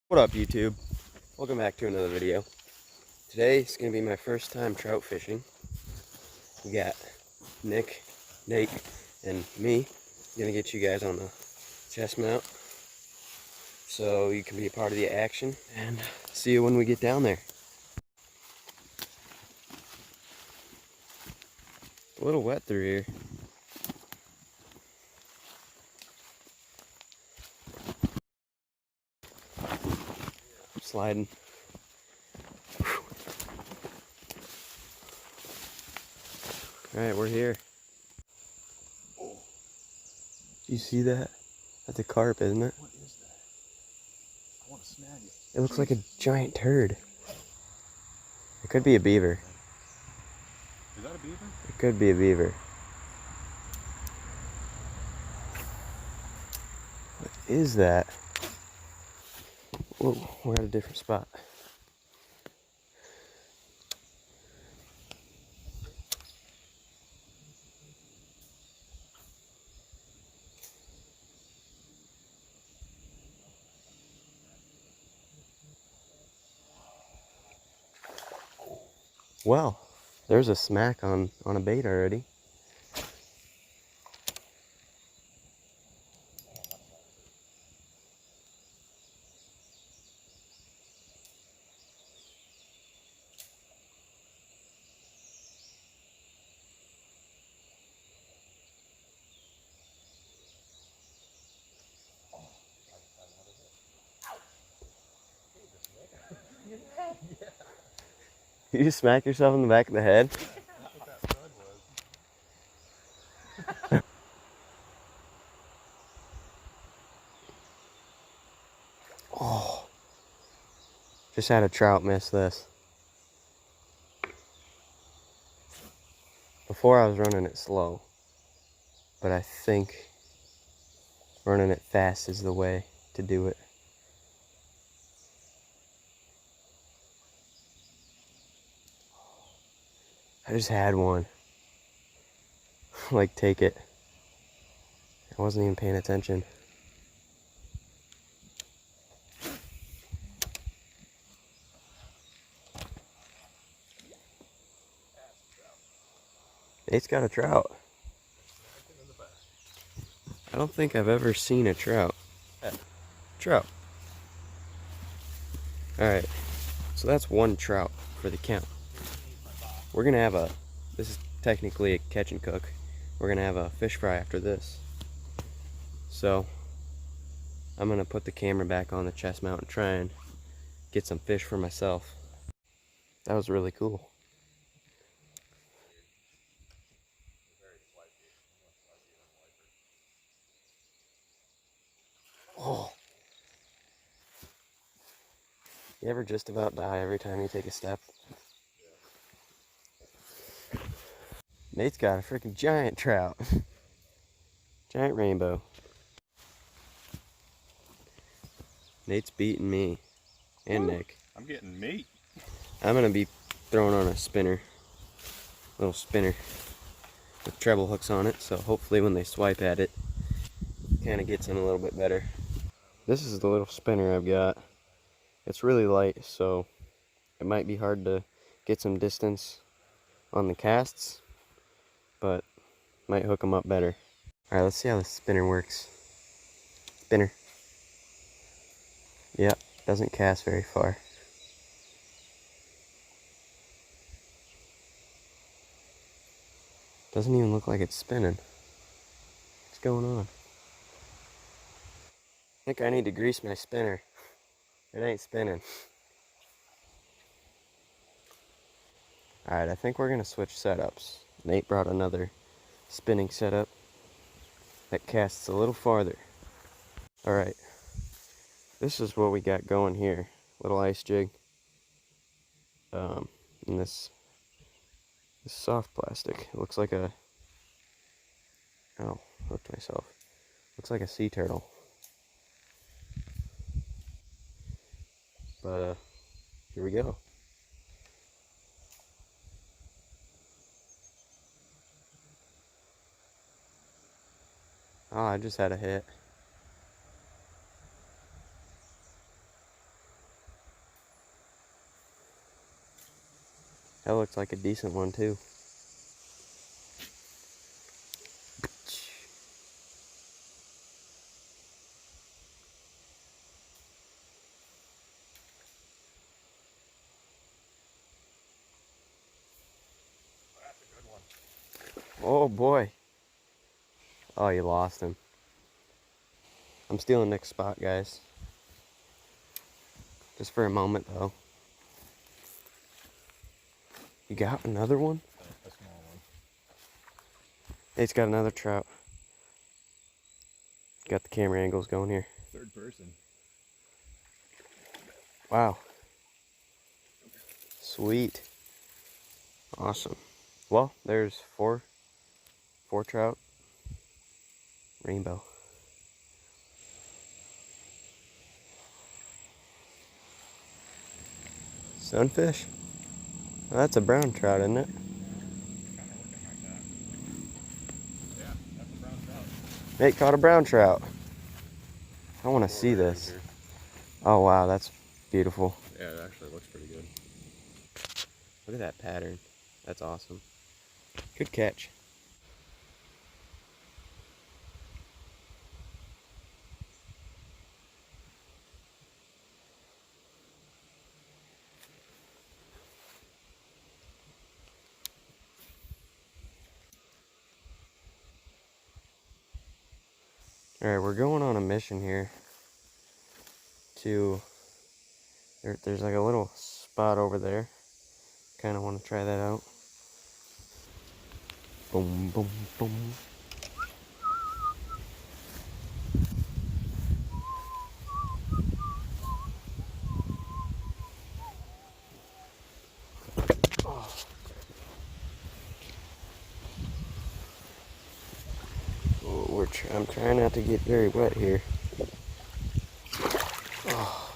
What up, YouTube? Welcome back to another video. Today is going to be my first time trout fishing. We got Nick, Nate, and me. Going to get you guys on the chest mount so you can be a part of the action, and see you when we get down there. It's a little wet through here. I'm sliding. Alright, we're here. You see that? That's a carp, isn't it? What is that? I want to snag it. It looks like a giant turd. It could be a beaver. Is that a beaver? It could be a beaver. What is that? Whoa, we're at a different spot. Well, there's a smack on a bait already. You just smack yourself in the back of the head? That's what that stud was. Oh, just had a trout miss this. Before I was running it slow, but I think running it fast is the way to do it. I just had one. Like, take it. I wasn't even paying attention. Nate's got a trout. I don't think I've ever seen a trout. Trout. Alright, so that's one trout for the count. We're gonna have this is technically a catch and cook. We're gonna have a fish fry after this. So, I'm gonna put the camera back on the chest mount and try and get some fish for myself. That was really cool. Oh. You ever just about die every time you take a step? Nate's got a freaking giant trout. Giant rainbow. Nate's beating me and Nick. I'm getting meat. I'm gonna be throwing on a spinner. Little spinner with treble hooks on it, so hopefully when they swipe at it, kind of gets in a little bit better. This is the little spinner I've got. It's really light, so it might be hard to get some distance on the casts, but might hook them up better. Alright, let's see how the spinner works. Spinner. Yep, doesn't cast very far. Doesn't even look like it's spinning. What's going on? I think I need to grease my spinner. It ain't spinning. Alright, I think we're gonna switch setups. Nate brought another spinning setup that casts a little farther. Alright, this is what we got going here. Little ice jig. And this soft plastic. It looks like a... Oh, hooked myself. Looks like a sea turtle. But, here we go. Oh, I just had a hit. That looks like a decent one too. That's a good one. Oh boy. Oh, you lost him. I'm stealing Nick's spot, guys. Just for a moment, though. You got another one? A small one. He's got another trout. Got the camera angles going here. Third person. Wow. Sweet. Awesome. Well, there's four trout. Rainbow. Sunfish? Well, that's a brown trout, isn't it? Kind of looking like that. Yeah, that's a brown trout. Nate caught a brown trout. I want to see Right this. here. Oh wow, that's beautiful. Yeah, it actually looks pretty good. Look at that pattern. That's awesome. Good catch. Alright, we're going on a mission here to... There's like a little spot over there. Kind of want to try that out. Boom, boom, boom. Oh, I'm trying not to get very wet here. Oh.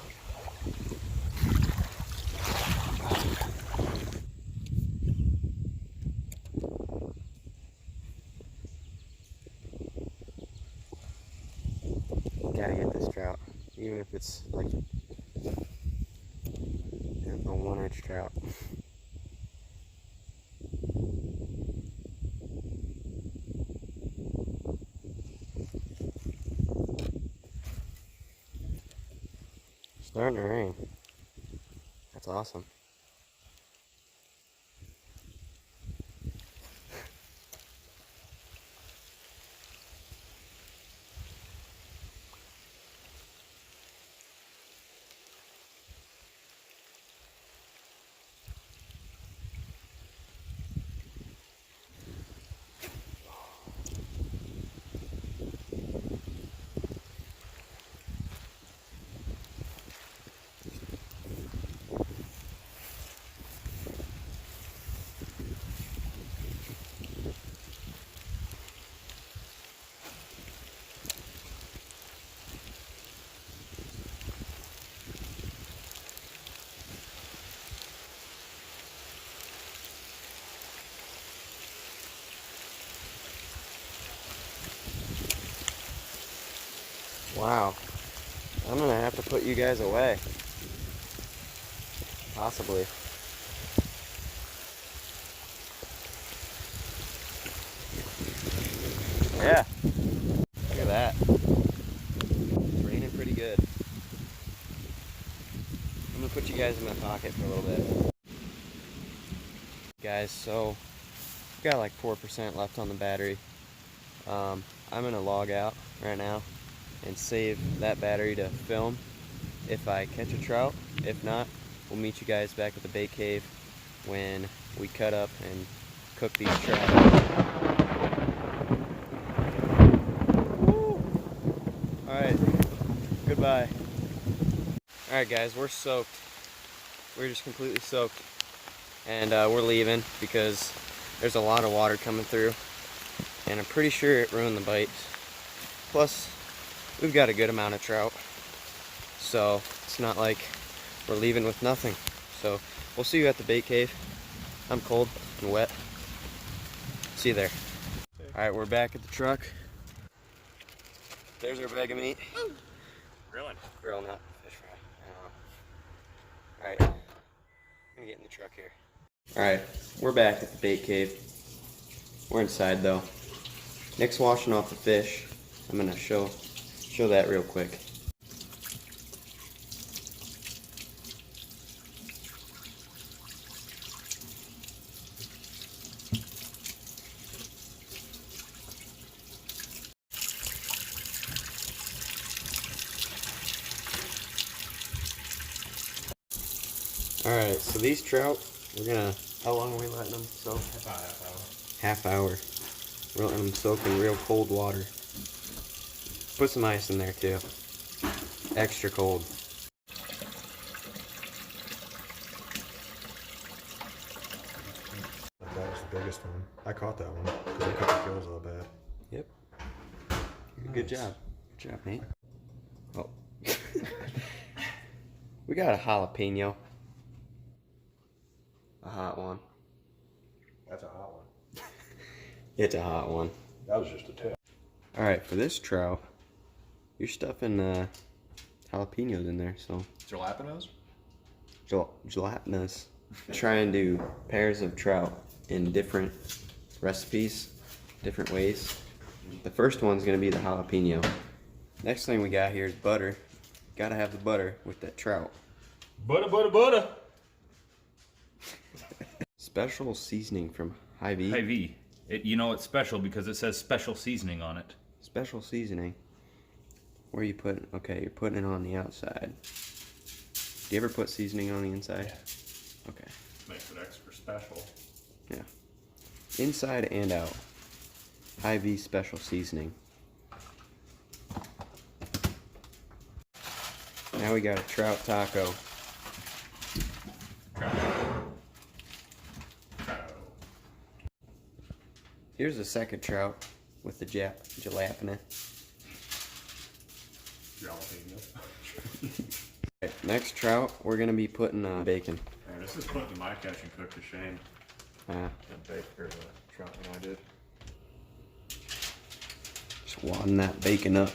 Gotta get this trout, even if it's like a 1-inch trout. Starting to rain. That's awesome. Wow. I'm gonna have to put you guys away. Possibly. Yeah. Look at that. It's raining pretty good. I'm gonna put you guys in my pocket for a little bit. Guys, so I've got like 4% left on the battery. I'm gonna log out right now and save that battery to film if I catch a trout. If not, we'll meet you guys back at the bait cave when we cut up and cook these trout. Alright, goodbye. Alright guys, we're soaked. We're just completely soaked. And we're leaving because there's a lot of water coming through. And I'm pretty sure it ruined the bite. Plus, we've got a good amount of trout. So, it's not like we're leaving with nothing. So, we'll see you at the bait cave. I'm cold and wet. See you there. Alright, we're back at the truck. There's our bag of meat. Grilling. Grill, not fish fry. Alright, I'm gonna get in the truck here. Alright, we're back at the bait cave. We're inside though. Nick's washing off the fish. I'm gonna show that real quick. Alright, so these trout, we're gonna, how long are we letting them soak? About half hour. Half hour. We're letting them soak in real cold water. Put some ice in there too. Extra cold. That was the biggest one. I caught that one because I cut the gills all bad. Yep. Good job. Good job, Nate. Oh. We got a jalapeno. A hot one. That's a hot one. It's a hot one. That was just a tip. Alright, for this trout, you're stuffing jalapenos in there, so. Jalapenos? Gelatinous. Try and do pairs of trout in different recipes, different ways. The first one's gonna be the jalapeno. Next thing we got here is butter. Gotta have the butter with that trout. Butter, butter, butter. Special seasoning from Hy-Vee. Hy-Vee. You know it's special because it says special seasoning on it. Special seasoning. Where you put? Okay, you're putting it on the outside. Do you ever put seasoning on the inside? Yeah. Okay. Makes it extra special. Yeah. Inside and out. Hy-Vee special seasoning. Now we got a trout taco. Trout. Here's the second trout with the jalapeno. Jalapeno. Okay, next trout, we're gonna be putting bacon. Man, this is putting my catch and cook to shame. The bait or the trout one I did. Just wadding that bacon up.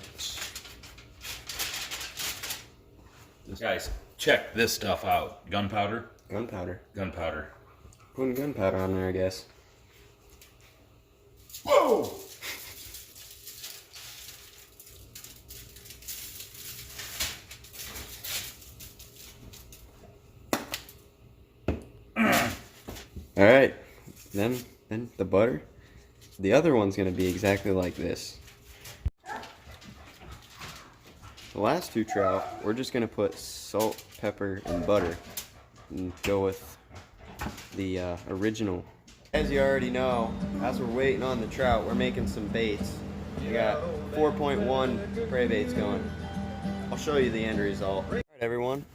Guys, check this stuff out. Gunpowder. Gunpowder. Gunpowder. Putting gunpowder on there, I guess. Whoa! All right, then the butter. The other one's gonna be exactly like this. The last two trout, we're just gonna put salt, pepper, and butter, and go with the original. As you already know, as we're waiting on the trout, we're making some baits. We got 4.1 prey baits going. I'll show you the end result. All right, everyone,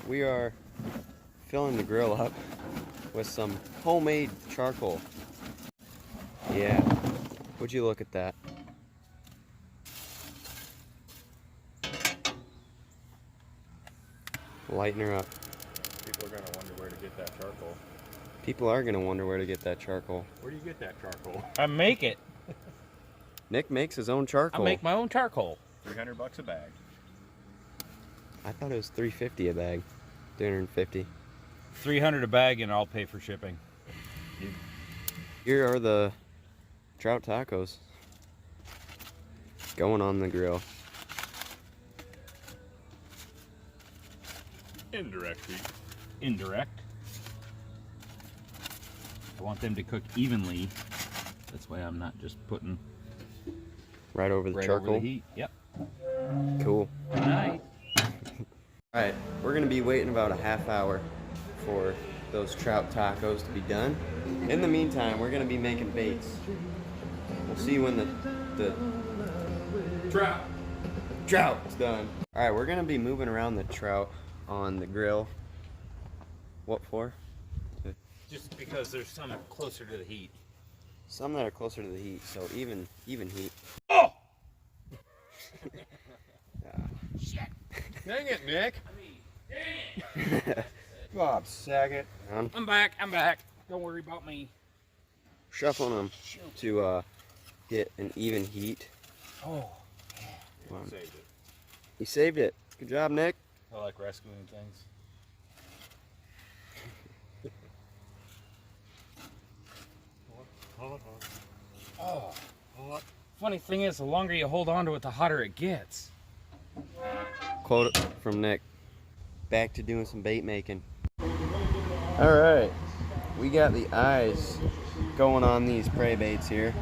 we are filling the grill up with some homemade charcoal. Yeah, would you look at that? Lighten her up. People are gonna wonder where to get that charcoal. People are gonna wonder where to get that charcoal. Where do you get that charcoal? I make it. Nick makes his own charcoal. I make my own charcoal. $300 a bag. I thought it was $3.50 a bag. $350. $300 a bag, and I'll pay for shipping. Here are the trout tacos going on the grill. Indirect heat. Indirect. I want them to cook evenly. That's why I'm not just putting Right over the right charcoal. over the heat. Yep. Cool. Good night. Alright, we're gonna be waiting about a half hour for those trout tacos to be done. In the meantime, we're gonna be making baits. We'll see when the trout's done. Alright, we're gonna be moving around the trout on the grill. What for? Just because there's some closer to the heat. Some that are closer to the heat, so even heat. Oh! Dang it, Nick. Dang it. Bob Saget. I'm back. I'm back. Don't worry about me. Shuffling them to get an even heat. Oh. Wow. Saved it. You saved it. Good job, Nick. I like rescuing things. funny thing is, the longer you hold on to it, the hotter it gets. Quote from Nick. Back to doing some bait making. Alright, we got the eyes going on these prey baits here.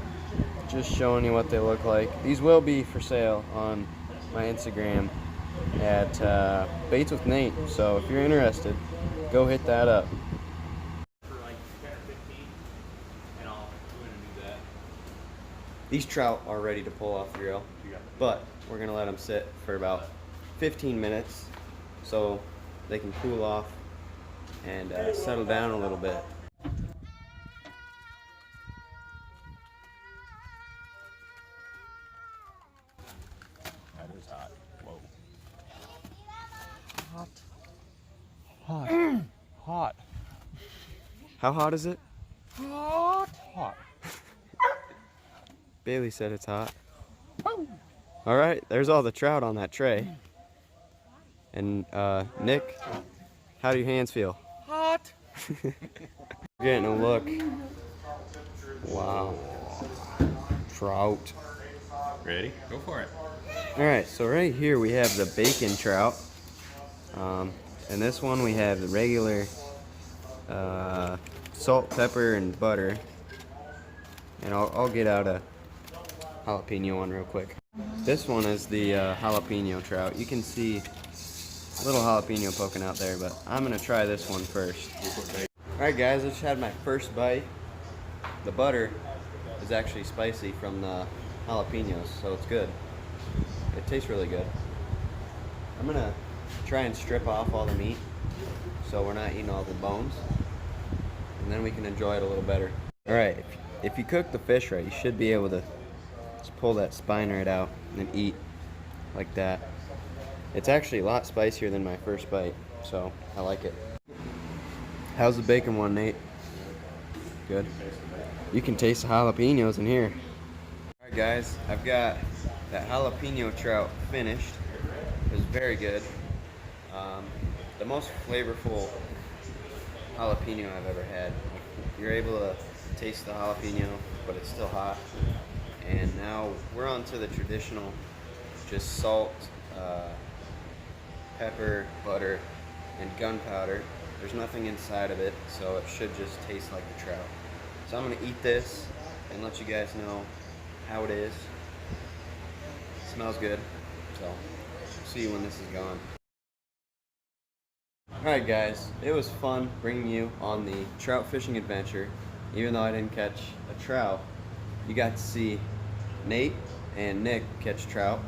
Just showing you what they look like. These will be for sale on my Instagram at Baits with Nate. So if you're interested, go hit that up. For like 10 or 15, and I'll go in and do that. These trout are ready to pull off the reel, but we're gonna let them sit for about 15 minutes so they can cool off and settle down a little bit. That is hot. Whoa. Hot. How hot is it? Hot. Bailey said it's hot. All right, there's all the trout on that tray. And Nick, how do your hands feel? Hot. Getting a look. Wow. Trout. Ready? Go for it. All right, so right here we have the bacon trout. And this one we have the regular salt, pepper, and butter. And I'll get out a jalapeno one real quick. This one is the jalapeno trout. You can see a little jalapeno poking out there, but I'm gonna try this one first. Alright guys, I just had my first bite. The butter is actually spicy from the jalapenos, so it's good. It tastes really good. I'm gonna try and strip off all the meat so we're not eating all the bones, and then we can enjoy it a little better. Alright, if you cook the fish right, you should be able to just pull that spine right out and eat like that. It's actually a lot spicier than my first bite, so I like it. How's the bacon one, Nate? Good. You can taste the jalapenos in here. Alright guys, I've got that jalapeno trout finished. It was very good. The most flavorful jalapeno I've ever had. You're able to taste the jalapeno, but it's still hot. And now we're on to the traditional, just salt, pepper, butter, and gunpowder. There's nothing inside of it, so it should just taste like the trout. So I'm gonna eat this and let you guys know how it is. It smells good, so see you when this is gone. Alright guys, it was fun bringing you on the trout fishing adventure. Even though I didn't catch a trout, you got to see Nate and Nick catch trout.